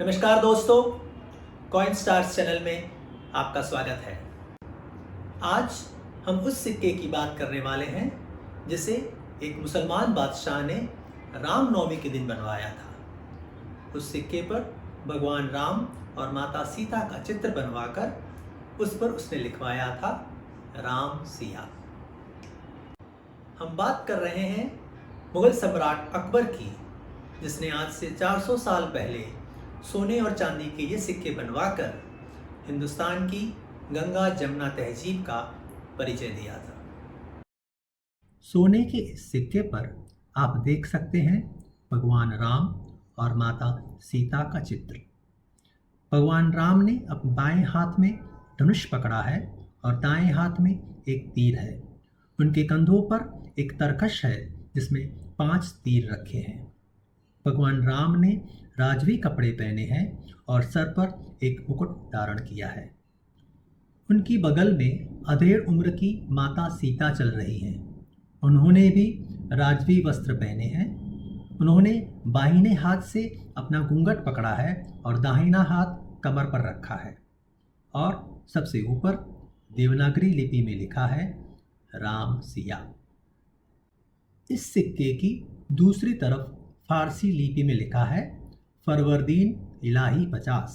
नमस्कार दोस्तों, coin stars channel में आपका स्वागत है। आज हम उस सिक्के की बात करने वाले हैं जिसे एक मुसलमान बादशाह ने रामनवमी के दिन बनवाया था। उस सिक्के पर भगवान राम और माता सीता का चित्र बनवाकर उस पर उसने लिखवाया था राम सिया। हम बात कर रहे हैं मुगल सम्राट अकबर की, जिसने आज से 400 साल पहले सोने और चांदी के ये सिक्के बनवाकर हिंदुस्तान की गंगा जमुना तहजीब का परिचय दिया था। सोने के इस सिक्के पर आप देख सकते हैं भगवान राम और माता सीता का चित्र। भगवान राम ने अपने बाएं हाथ में धनुष पकड़ा है और दाएं हाथ में एक तीर है। उनके कंधों पर एक तरकश है जिसमें 5 तीर रखे हैं। भगवान राम ने राजवी कपड़े पहने हैं और सर पर एक मुकुट धारण किया है। उनकी बगल में अधेड़ उम्र की माता सीता चल रही हैं। उन्होंने भी राजवी वस्त्र पहने हैं। उन्होंने बाहिने हाथ से अपना घूंघट पकड़ा है और दाहिना हाथ कमर पर रखा है और सबसे ऊपर देवनागरी लिपि में लिखा है राम सिया। इस सिक्के की दूसरी तरफ फारसी लिपि में लिखा है फरवरदीन इलाही 50।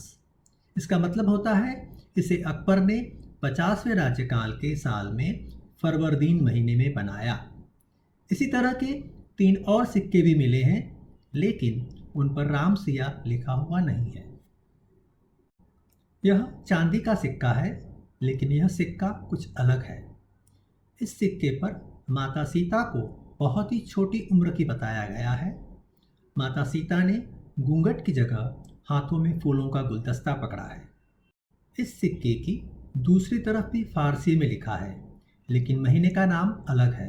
इसका मतलब होता है इसे अकबर ने 50वें राज्यकाल के साल में फरवरदीन महीने में बनाया। इसी तरह के 3 और सिक्के भी मिले हैं, लेकिन उन पर राम सिया लिखा हुआ नहीं है। यह चांदी का सिक्का है, लेकिन यह सिक्का कुछ अलग है। इस सिक्के पर माता सीता को बहुत ही छोटी उम्र की बताया गया है। माता सीता ने घूंघट की जगह हाथों में फूलों का गुलदस्ता पकड़ा है। इस सिक्के की दूसरी तरफ भी फारसी में लिखा है, लेकिन महीने का नाम अलग है।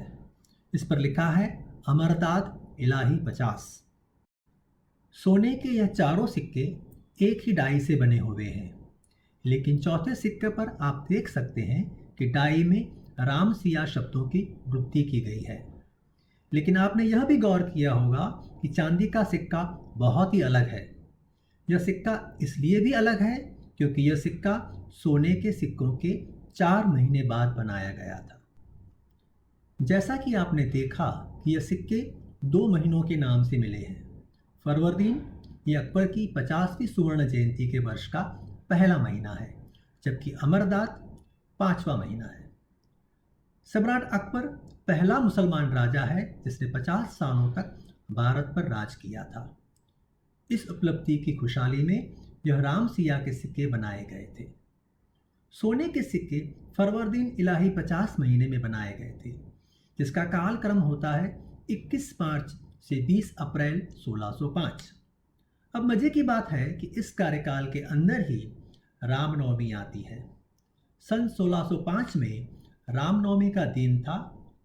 इस पर लिखा है अमरदाद इलाही 50। सोने के यह चारों सिक्के एक ही डाई से बने हुए हैं, लेकिन चौथे सिक्के पर आप देख सकते हैं कि डाई में राम सिया शब्दों की वृद्धि की गई है। लेकिन आपने यह भी गौर किया होगा कि चांदी का सिक्का बहुत ही अलग है। यह सिक्का इसलिए भी अलग है क्योंकि यह सिक्का सोने के सिक्कों के 4 महीने बाद बनाया गया था। जैसा कि आपने देखा कि यह सिक्के 2 महीनों के नाम से मिले हैं। फरवरदीन ये अकबर की 50वीं सुवर्ण जयंती के वर्ष का पहला महीना है, जबकि अमरदाद 5वां महीना है। सम्राट अकबर पहला मुसलमान राजा है जिसने 50 सालों तक भारत पर राज किया था। इस उपलब्धि की खुशहाली में यह राम सिया के सिक्के बनाए गए थे। सोने के सिक्के फरवरदीन इलाही 50 महीने में बनाए गए थे, जिसका कालक्रम होता है 21 मार्च से 20 अप्रैल 1605। अब मजे की बात है कि इस कार्यकाल के अंदर ही रामनवमी आती है। सन 1605 में रामनवमी का दिन था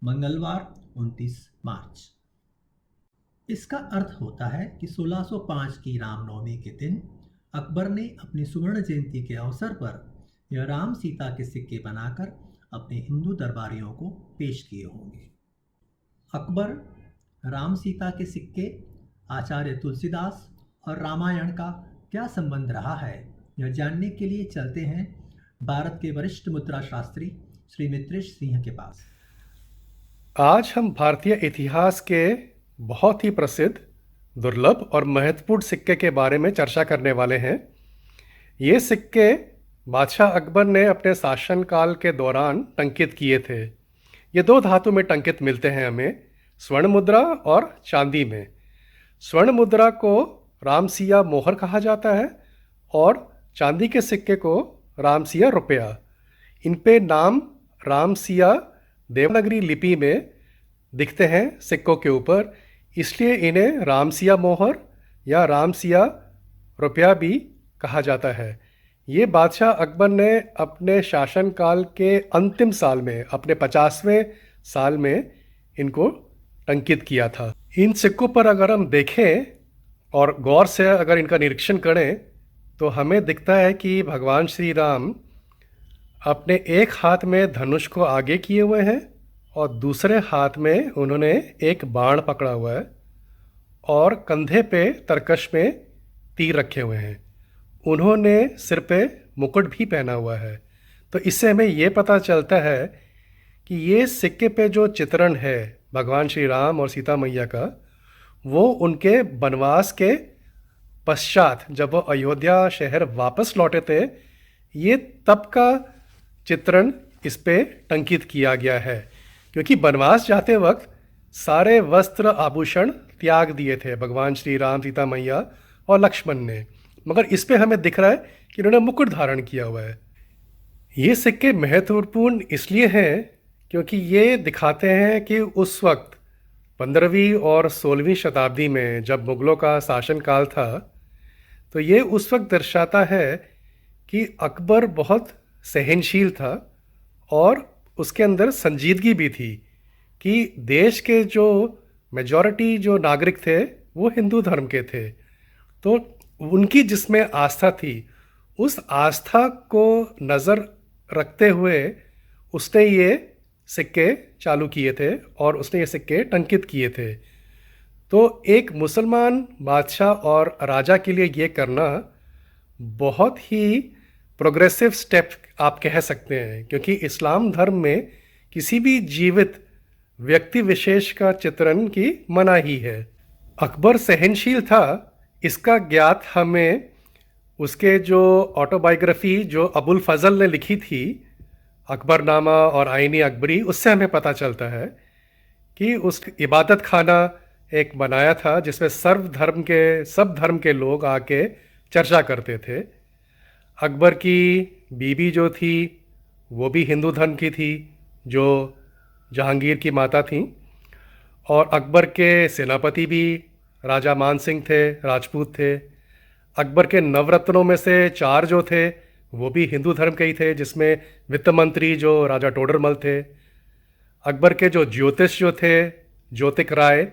मंगलवार 29 मार्च। इसका अर्थ होता है कि 1605 की रामनवमी के दिन अकबर ने अपनी सुवर्ण जयंती के अवसर पर यह राम सीता के सिक्के बनाकर अपने हिंदू दरबारियों को पेश किए होंगे। अकबर राम सीता के सिक्के, आचार्य तुलसीदास और रामायण का क्या संबंध रहा है, यह जानने के लिए चलते हैं भारत के वरिष्ठ मुद्रा शास्त्री श्री मित्रेश सिंह के पास। आज हम भारतीय इतिहास के बहुत ही प्रसिद्ध, दुर्लभ और महत्वपूर्ण सिक्के के बारे में चर्चा करने वाले हैं। ये सिक्के बादशाह अकबर ने अपने शासनकाल के दौरान टंकित किए थे। ये 2 धातु में टंकित मिलते हैं हमें, स्वर्ण मुद्रा और चांदी में। स्वर्ण मुद्रा को रामसिया मोहर कहा जाता है और चांदी के सिक्के को रामसिया रुपया। इन पे नाम रामसिया देवनागरी लिपि में दिखते हैं सिक्कों के ऊपर, इसलिए इन्हें रामसिया मोहर या रामसिया रुपया भी कहा जाता है। ये बादशाह अकबर ने अपने शासनकाल के अंतिम साल में, अपने 50वें साल में इनको टंकित किया था। इन सिक्कों पर अगर हम देखें और गौर से अगर इनका निरीक्षण करें तो हमें दिखता है कि भगवान श्री राम अपने एक हाथ में धनुष को आगे किए हुए हैं और दूसरे हाथ में उन्होंने एक बाण पकड़ा हुआ है और कंधे पे तरकश में तीर रखे हुए हैं। उन्होंने सिर पे मुकुट भी पहना हुआ है। तो इससे हमें ये पता चलता है कि ये सिक्के पे जो चित्रण है भगवान श्री राम और सीता मैया का, वो उनके वनवास के पश्चात जब वो अयोध्या शहर वापस लौटे थे, ये तब का चित्रण इस पे टंकित किया गया है। क्योंकि वनवास जाते वक्त सारे वस्त्र आभूषण त्याग दिए थे भगवान श्री राम, सीता मैया और लक्ष्मण ने, मगर इस पे हमें दिख रहा है कि उन्होंने मुकुट धारण किया हुआ है। ये सिक्के महत्वपूर्ण इसलिए हैं क्योंकि ये दिखाते हैं कि उस वक्त 15वीं और 16वीं शताब्दी में जब मुग़लों का शासनकाल था, तो ये उस वक्त दर्शाता है कि अकबर बहुत सहनशील था और उसके अंदर संजीदगी भी थी कि देश के जो मेजॉरिटी जो नागरिक थे वो हिंदू धर्म के थे, तो उनकी जिसमें आस्था थी, उस आस्था को नज़र रखते हुए उसने ये सिक्के चालू किए थे और उसने ये सिक्के टंकित किए थे। तो एक मुसलमान बादशाह और राजा के लिए ये करना बहुत ही प्रोग्रेसिव स्टेप आप कह सकते हैं, क्योंकि इस्लाम धर्म में किसी भी जीवित व्यक्ति विशेष का चित्रण की मनाही है। अकबर सहनशील था, इसका ज्ञात हमें उसके जो ऑटोबायोग्राफी जो अबुल फजल ने लिखी थी, अकबरनामा और आईनी अकबरी, उससे हमें पता चलता है कि उस इबादत खाना एक बनाया था जिसमें सब धर्म के लोग आके चर्चा करते थे। अकबर की बीबी जो थी वो भी हिंदू धर्म की थी, जो जहांगीर की माता थी, और अकबर के सेनापति भी राजा मान सिंह थे, राजपूत थे। अकबर के नवरत्नों में से 4 जो थे वो भी हिंदू धर्म के ही थे, जिसमें वित्त मंत्री जो राजा टोडरमल थे। अकबर के जो ज्योतिष जो थे, ज्योतिक राय,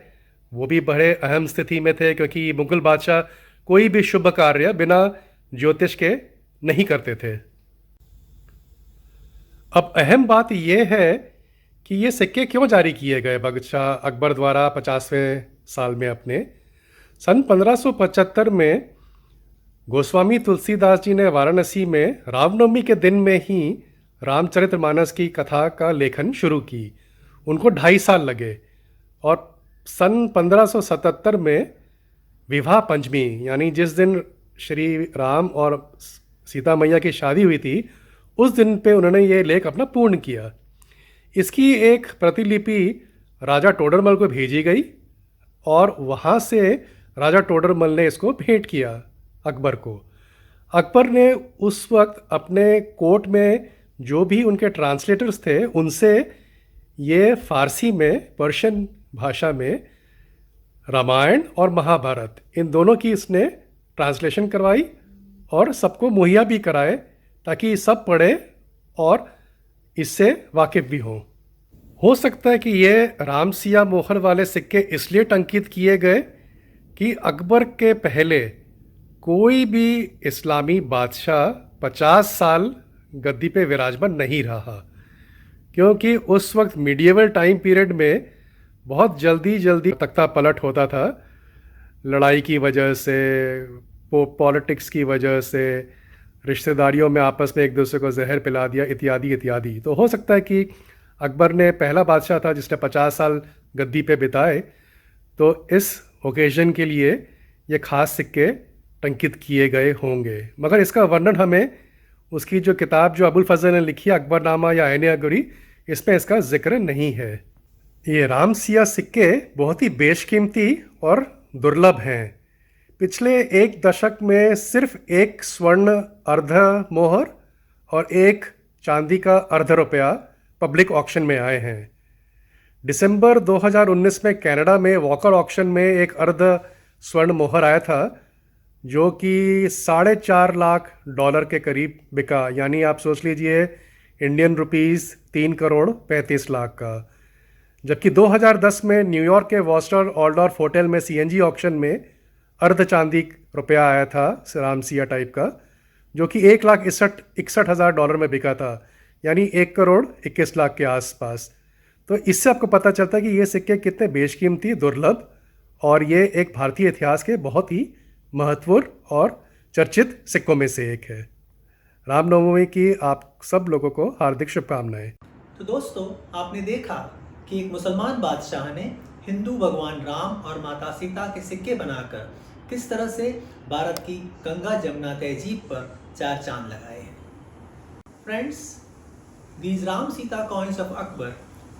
वो भी बड़े अहम स्थिति में थे, क्योंकि मुगल बादशाह कोई भी शुभ कार्य बिना ज्योतिष के नहीं करते थे। अब अहम बात यह है कि ये सिक्के क्यों जारी किए गए बादशाह अकबर द्वारा 50वें साल में अपने। सन 1575 में गोस्वामी तुलसीदास जी ने वाराणसी में रामनवमी के दिन में ही रामचरितमानस की कथा का लेखन शुरू की। उनको 2.5 साल लगे और सन 1577 में विवाह पंचमी, यानी जिस दिन श्री राम और सीता मैया की शादी हुई थी, उस दिन पे उन्होंने ये लेख अपना पूर्ण किया। इसकी एक प्रतिलिपि राजा टोडरमल को भेजी गई और वहाँ से राजा टोडरमल ने इसको भेंट किया अकबर को। अकबर ने उस वक्त अपने कोर्ट में जो भी उनके ट्रांसलेटर्स थे उनसे ये फ़ारसी में, पर्शियन भाषा में रामायण और महाभारत, इन दोनों की इसने ट्रांसलेशन करवाई और सबको मुहैया भी कराए ताकि सब पढ़े और इससे वाकिफ़ भी हों। हो सकता है कि ये रामसिया मोहर वाले सिक्के इसलिए टंकित किए गए कि अकबर के पहले कोई भी इस्लामी बादशाह 50 साल गद्दी पे विराजमान नहीं रहा, क्योंकि उस वक्त मीडिएवल टाइम पीरियड में बहुत जल्दी तख्ता पलट होता था, लड़ाई की वजह से, पॉलिटिक्स की वजह से, रिश्तेदारियों में आपस में एक दूसरे को जहर पिला दिया, इत्यादि इत्यादि। तो हो सकता है कि अकबर ने पहला बादशाह था जिसने 50 साल गद्दी पे बिताए, तो इस ओकेजन के लिए ये ख़ास सिक्के टंकित किए गए होंगे। मगर इसका वर्णन हमें उसकी जो किताब जो अबुल फजल ने लिखी है, अकबरनामा या आईन अकबरी, इसमें इसका जिक्र नहीं है। ये रामसिया सिक्के बहुत ही बेशकीमती और दुर्लभ हैं। पिछले 1 दशक में सिर्फ 1 स्वर्ण अर्ध मोहर और 1 चांदी का अर्ध रुपया पब्लिक ऑक्शन में आए हैं। दिसंबर 2019 में कनाडा में वॉकर ऑक्शन में एक अर्ध स्वर्ण मोहर आया था, जो कि $4.5 लाख के करीब बिका, यानी आप सोच लीजिए इंडियन रुपीज़ 3 करोड़ 35 लाख का। जबकि 2010 में न्यूयॉर्क के वॉस्टर ऑल्डॉर्फ होटल में CNG ऑक्शन में अर्ध चांदी रुपया आया था रामसिया टाइप का, जो कि $1,61,000 में बिका था, यानी 1 करोड़ 21 लाख के आसपास। तो इससे आपको पता चलता है कि ये सिक्के कितने बेशकीमती, दुर्लभ और ये एक भारतीय इतिहास के बहुत ही महत्वपूर्ण और चर्चित सिक्कों में से एक है। रामनवमी की आप सब लोगों को हार्दिक शुभकामनाएं। तो दोस्तों, आपने देखा कि एक मुसलमान बादशाह ने हिंदू भगवान राम और माता सीता के सिक्के बनाकर किस तरह से भारत की गंगा जमुना तहजीब पर 4 चांद लगाए हैं। Friends, these Ram Sita coins of Akbar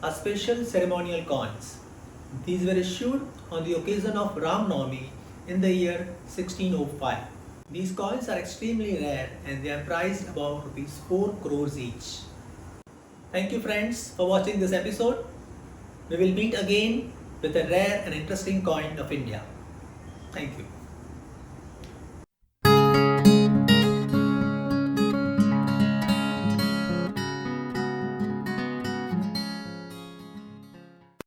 are special ceremonial coins. These were issued on the occasion of Ram Navami in the year 1605. These coins are extremely rare and they are priced about rupees 4 crores each. Thank you friends for watching this episode. We will meet again with a rare and interesting coin of India. Thank you.